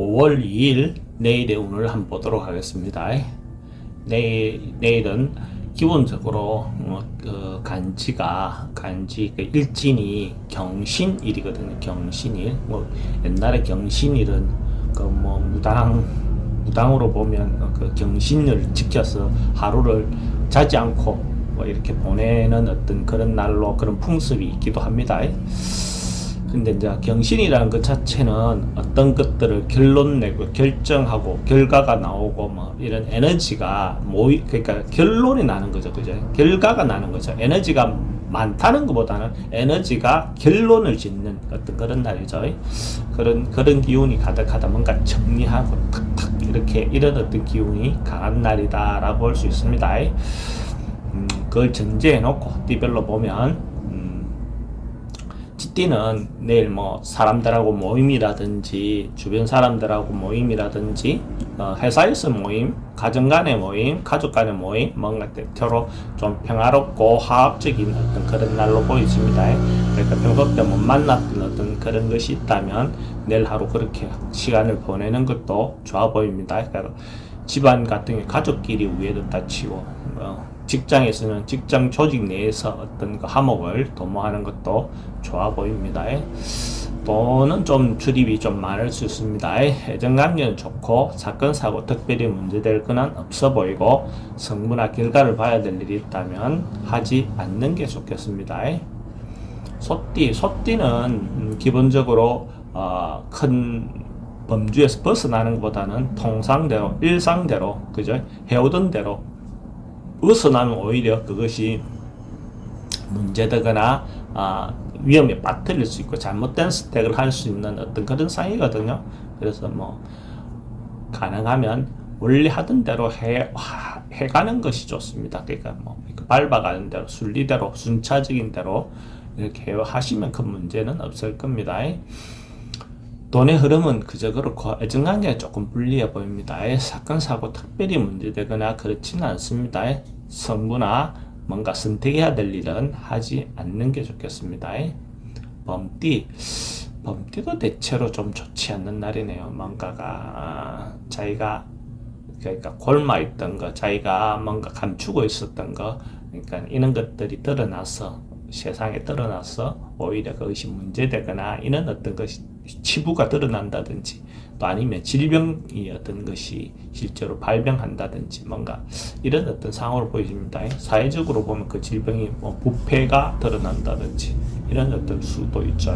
5월 2일 내일의 운을 한번 보도록 하겠습니다. 내일은 기본적으로 간지 그 일진이 경신일이거든요. 경신일. 옛날에 경신일은 무당으로 보면 그 경신을 지켜서 하루를 자지 않고 이렇게 보내는 어떤 그런 날로 그런 풍습이 있기도 합니다. 근데 이제 경신이라는 것 자체는 어떤 것들을 결론 내고 결정하고 결과가 나오고 이런 에너지가 그러니까 결론이 나는 거죠. 그죠? 결과가 나는 거죠. 에너지가 많다는 것보다는 에너지가 결론을 짓는 어떤 그런 날이죠. 그런 기운이 가득하다. 뭔가 정리하고 탁탁 이렇게 이런 어떤 기운이 강한 날이다라고 볼 수 있습니다. 그걸 전제해 놓고 띠별로 보면 띠는 내일 사람들하고 모임이라든지 주변 사람들하고 모임이라든지 회사에서 모임, 가정 간의 모임, 가족 간의 모임, 뭔가 때때로 좀 평화롭고 화합적인 어떤 그런 날로 보여집니다. 그러니까 평소 때 못 만났던 어떤 그런 것이 있다면 내일 하루 그렇게 시간을 보내는 것도 좋아 보입니다. 그러니까 집안 같은 게 가족끼리 우애도 다치고 직장에서는 직장 조직 내에서 어떤 그 화목을 도모하는 것도 좋아 보입니다. 또는 좀 출입이 좀 많을 수 있습니다. 애정관계는 좋고 사건 사고 특별히 문제될 건 없어 보이고 성부나 결과를 봐야 될 일이 있다면 하지 않는 게 좋겠습니다. 소띠는 기본적으로 큰 범주에서 벗어나는 것보다는 통상대로 일상대로 그죠? 해오던 대로 벗어나면 오히려 그것이 문제되거나 위험에 빠뜨릴 수 있고 잘못된 선택을 할 수 있는 어떤 그런 상이거든요. 그래서 가능하면 원래 하던 대로 해가는 것이 좋습니다. 그러니까 밟아가는 대로 순리대로 순차적인 대로 이렇게 하시면 큰 문제는 없을 겁니다. 돈의 흐름은 그저 그렇고 애정관계가 조금 불리해 보입니다. 사건 사고 특별히 문제되거나 그렇지는 않습니다. 성부나 뭔가 선택해야 될 일은 하지 않는 게 좋겠습니다. 범띠도 대체로 좀 좋지 않는 날이네요. 뭔가가 자기가 그러니까 골마 있던 거, 자기가 뭔가 감추고 있었던 거, 그러니까 이런 것들이 드러나서 세상에 드러나서 오히려 그것이 문제되거나 이런 어떤 것이 치부가 드러난다든지 또 아니면 질병이 어떤 것이 실제로 발병한다든지 뭔가 이런 어떤 상황으로 보여집니다. 사회적으로 보면 그 질병이 부패가 드러난다든지 이런 어떤 수도 있죠.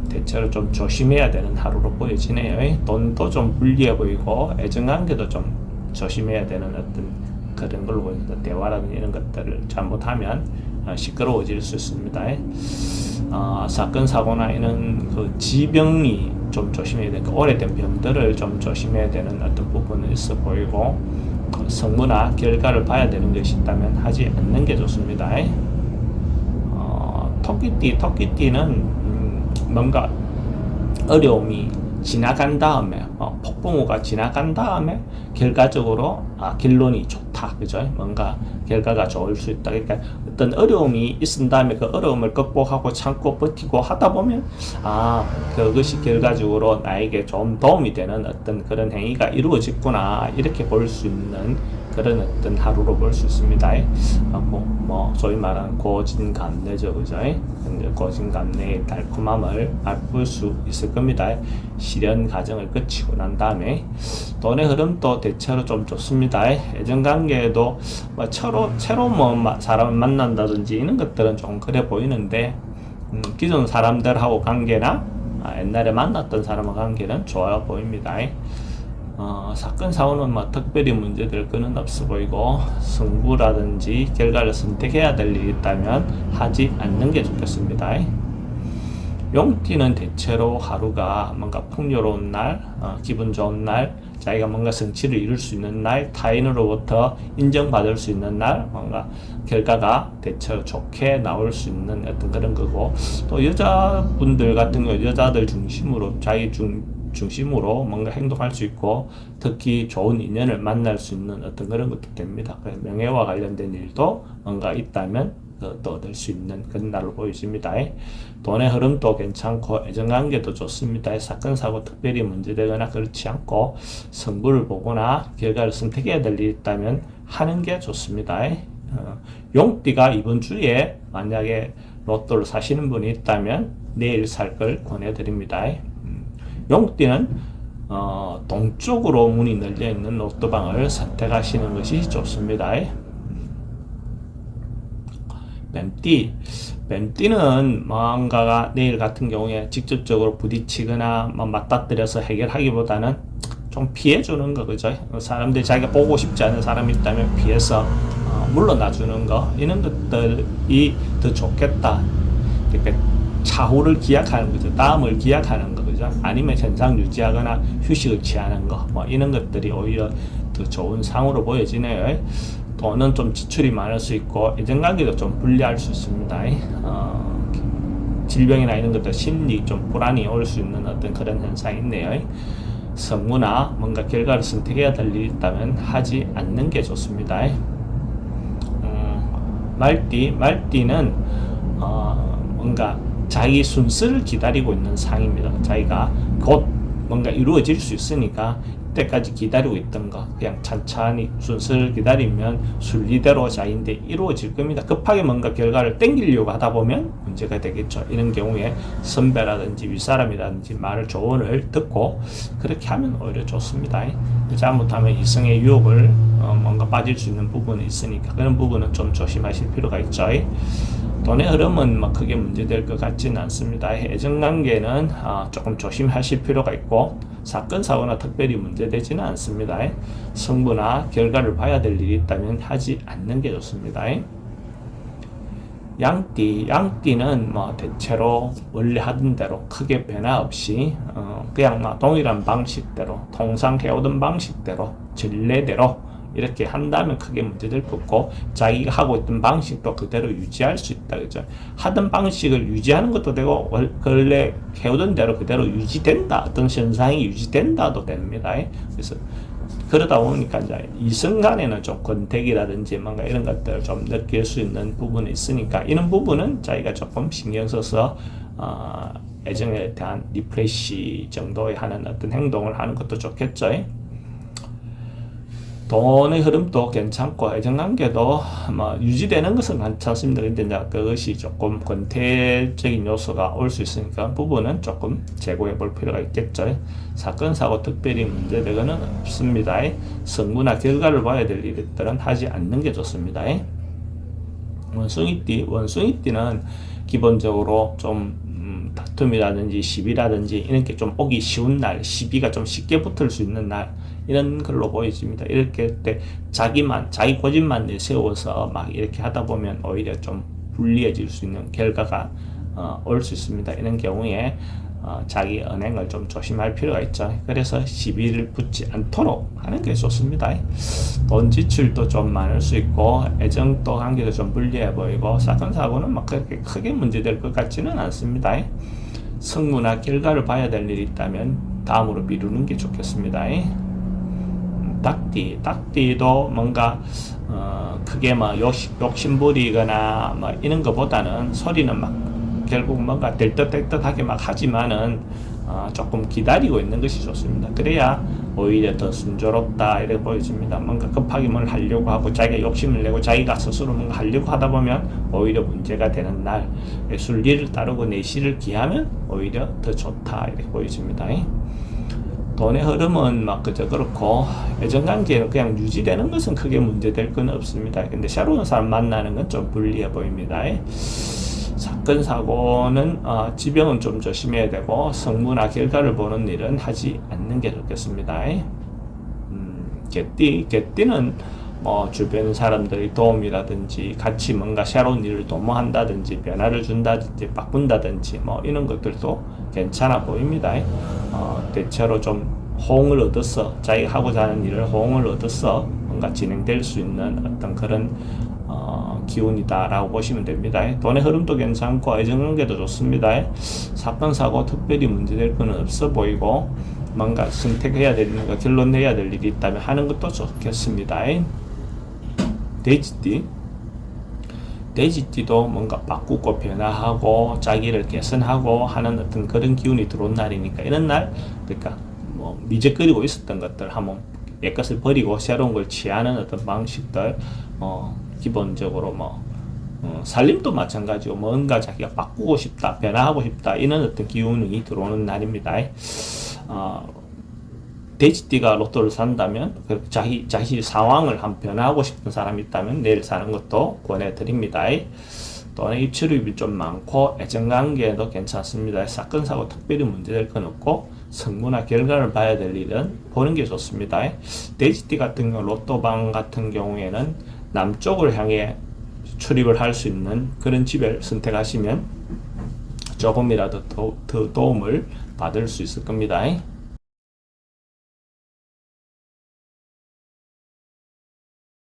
대체로 좀 조심해야 되는 하루로 보여지네요. 돈도 좀 불리해 보이고 애정관계도 좀 조심해야 되는 어떤 그런 걸로 보입니다. 대화라든지 이런 것들을 잘못하면 시끄러워질 수 있습니다. 사건 사고나 이런 그 지병이 좀 조심해야 되고 오래된 병들을 좀 조심해야 되는 어떤 부분은 있어 보이고 성부나 결과를 봐야 되는 것이 있다면 하지 않는 게 좋습니다. 토끼띠는 뭔가 어려움이 지나간 다음에 폭풍우가 지나간 다음에 결과적으로 결론이 좋다, 그죠? 뭔가 결과가 좋을 수 있다. 그러니까 어떤 어려움이 있은 다음에 그 어려움을 극복하고 참고 버티고 하다 보면 그것이 결과적으로 나에게 좀 도움이 되는 어떤 그런 행위가 이루어졌구나 이렇게 볼 수 있는 그런 어떤 하루로 볼 수 있습니다. 소위 말하는 고진감래죠, 그죠? 고진감래의 달콤함을 맛볼 수 있을 겁니다. 실현 과정을 거치고 난 다음에 돈의 흐름도 대체로 좀 좋습니다. 애정관계에도 새로운 사람을 만난다든지 이런 것들은 좀 그래 보이는데 기존 사람들하고 관계나 옛날에 만났던 사람과 관계는 좋아 보입니다. 사건 사고는 특별히 문제될 거는 없어 보이고 승부라든지 결과를 선택해야 될 일이 있다면 하지 않는 게 좋겠습니다. 용띠는 대체로 하루가 뭔가 풍요로운 날, 기분 좋은 날, 자기가 뭔가 성취를 이룰 수 있는 날, 타인으로부터 인정받을 수 있는 날, 뭔가 결과가 대체로 좋게 나올 수 있는 어떤 그런 거고, 또 여자분들 같은 경우 여자들 중심으로 자기 중심으로 뭔가 행동할 수 있고 특히 좋은 인연을 만날 수 있는 어떤 그런 것도 됩니다. 명예와 관련된 일도 뭔가 있다면 또 얻을 수 있는 그런 날로 보여집니다. 돈의 흐름도 괜찮고 애정관계도 좋습니다. 사건 사고 특별히 문제되거나 그렇지 않고 승부를 보거나 결과를 선택해야 될 일이 있다면 하는 게 좋습니다. 용띠가 이번 주에 만약에 로또를 사시는 분이 있다면 내일 살 걸 권해드립니다. 용띠는 동쪽으로 문이 열려 있는 로또방을 선택하시는 것이 좋습니다. 뱀띠는 뭔가가 내일 같은 경우에 직접적으로 부딪히거나 맞닥뜨려서 해결하기보다는 좀 피해주는 거, 그죠? 사람들이 자기가 보고 싶지 않은 사람이 있다면 피해서 물러나주는 거, 이런 것들이 더 좋겠다. 그러니까 차후를 기약하는 거죠. 다음을 기약하는 거, 그죠? 아니면 현상 유지하거나 휴식을 취하는 거, 뭐 이런 것들이 오히려 더 좋은 상으로 보여지네요. 돈은 좀 지출이 많을 수 있고 애정관계도 좀 불리할 수 있습니다. 질병이나 이런 것들 심리 좀 불안이 올 수 있는 어떤 그런 현상이 있네요. 성무나 뭔가 결과를 선택해야 될 일이 있다면 하지 않는 게 좋습니다. 말띠는 뭔가 자기 순서를 기다리고 있는 상입니다. 자기가 곧 뭔가 이루어질 수 있으니까 때까지 기다리고 있던 거 그냥 천천히 순서를 기다리면 순리대로 자인데 이루어질 겁니다. 급하게 뭔가 결과를 땡기려고 하다 보면 문제가 되겠죠. 이런 경우에 선배라든지 윗사람이라든지 말을 조언을 듣고 그렇게 하면 오히려 좋습니다. 잘못하면 이성의 유혹을 뭔가 빠질 수 있는 부분이 있으니까 그런 부분은 좀 조심하실 필요가 있죠. 돈의 흐름은 뭐 크게 문제될 것 같지는 않습니다. 애정관계는 조금 조심하실 필요가 있고 사건 사고나 특별히 문제되지는 않습니다. 승부나 결과를 봐야 될 일이 있다면 하지 않는 게 좋습니다. 양띠는 뭐 대체로 원래 하던 대로 크게 변화 없이 그냥 뭐 동일한 방식대로 통상 해오던 방식대로 전례대로 이렇게 한다면 크게 문제될 거 없고 자기가 하고 있던 방식도 그대로 유지할 수 있다, 그죠? 하던 방식을 유지하는 것도 되고 원래 해오던 대로 그대로 유지된다, 어떤 현상이 유지된다도 됩니다. 그래서 그러다 보니까 이제 이성 간에는 좀 권태기라든지 뭔가 이런 것들을 좀 느낄 수 있는 부분이 있으니까 이런 부분은 자기가 조금 신경 써서 애정에 대한 리프레시 정도의 하는 어떤 행동을 하는 것도 좋겠죠. 돈의 흐름도 괜찮고 애정관계도 뭐 유지되는 것은 괜찮습니다. 근데 이제 그것이 조금 권태적인 요소가 올 수 있으니까 그 부분은 조금 재고해 볼 필요가 있겠죠. 사건 사고 특별히 문제되거는 없습니다. 성무나 결과를 봐야 될 일들은 하지 않는 게 좋습니다. 원숭이띠는 기본적으로 좀 다툼이라든지 시비라든지 이런 게 좀 오기 쉬운 날, 시비가 좀 쉽게 붙을 수 있는 날, 이런 걸로 보여집니다. 이렇게 때 자기 고집만 내세워서 막 이렇게 하다 보면 오히려 좀 불리해질 수 있는 결과가 올 수 있습니다. 이런 경우에 자기 언행을 좀 조심할 필요가 있죠. 그래서 시비를 붙지 않도록 하는 게 좋습니다. 돈 지출도 좀 많을 수 있고 애정도 관계도 좀 불리해 보이고 사건 사고는 막 그렇게 크게 문제될 것 같지는 않습니다. 승부나 결과를 봐야 될 일이 있다면 다음으로 미루는 게 좋겠습니다. 닭띠도 뭔가 크게 뭐 욕심부리거나 뭐 이런 것보다는 소리는 막 결국 뭔가 될 듯 될 듯하게 막 하지만은 조금 기다리고 있는 것이 좋습니다. 그래야 오히려 더 순조롭다 이렇게 보여집니다. 뭔가 급하게 뭘 하려고 하고 자기가 욕심을 내고 자기가 스스로 뭔가 하려고 하다 보면 오히려 문제가 되는 날, 순리를 따르고 내실을 기하면 오히려 더 좋다 이렇게 보여집니다. 돈의 흐름은 막 그저 그렇고 애정관계는 그냥 유지되는 것은 크게 문제될 건 없습니다. 근데 새로운 사람 만나는 건 좀 불리해 보입니다. 사건 사고는 지병은 좀 조심해야 되고 성무나 결과를 보는 일은 하지 않는 게 좋겠습니다. 개띠는 주변 사람들의 도움이라든지 같이 뭔가 새로운 일을 도모한다든지 변화를 준다든지 바꾼다든지 뭐 이런 것들도 괜찮아 보입니다. 대체로 좀 호응을 얻어서 자기가 하고자 하는 일을 호응을 얻어서 뭔가 진행될 수 있는 어떤 그런 기운이다라고 보시면 됩니다. 돈의 흐름도 괜찮고 애정관계도 좋습니다. 사건 사고 특별히 문제될 건 없어 보이고 뭔가 선택해야 될 일과 결론내야 될 일이 있다면 하는 것도 좋겠습니다. 돼지띠도 뭔가 바꾸고 변화하고 자기를 개선하고 하는 어떤 그런 기운이 들어온 날이니까 이런 날 그러니까 뭐 미적거리고 있었던 것들 한번 옛것을 버리고 새로운 걸 취하는 어떤 방식들 기본적으로 살림도 마찬가지고 뭔가 자기가 바꾸고 싶다 변화하고 싶다 이런 어떤 기운이 들어오는 날입니다. 돼지띠가 로또를 산다면 자기 상황을 한 변화하고 싶은 사람이 있다면 내일 사는 것도 권해드립니다. 또는 입출입이 좀 많고 애정관계도 괜찮습니다. 사건 사고 특별히 문제될 건 없고 성무나 결과를 봐야 될 일은 보는 게 좋습니다. 돼지띠 같은 경우 로또방 같은 경우에는 남쪽을 향해 출입을 할 수 있는 그런 집을 선택하시면 조금이라도 더 도움을 받을 수 있을 겁니다.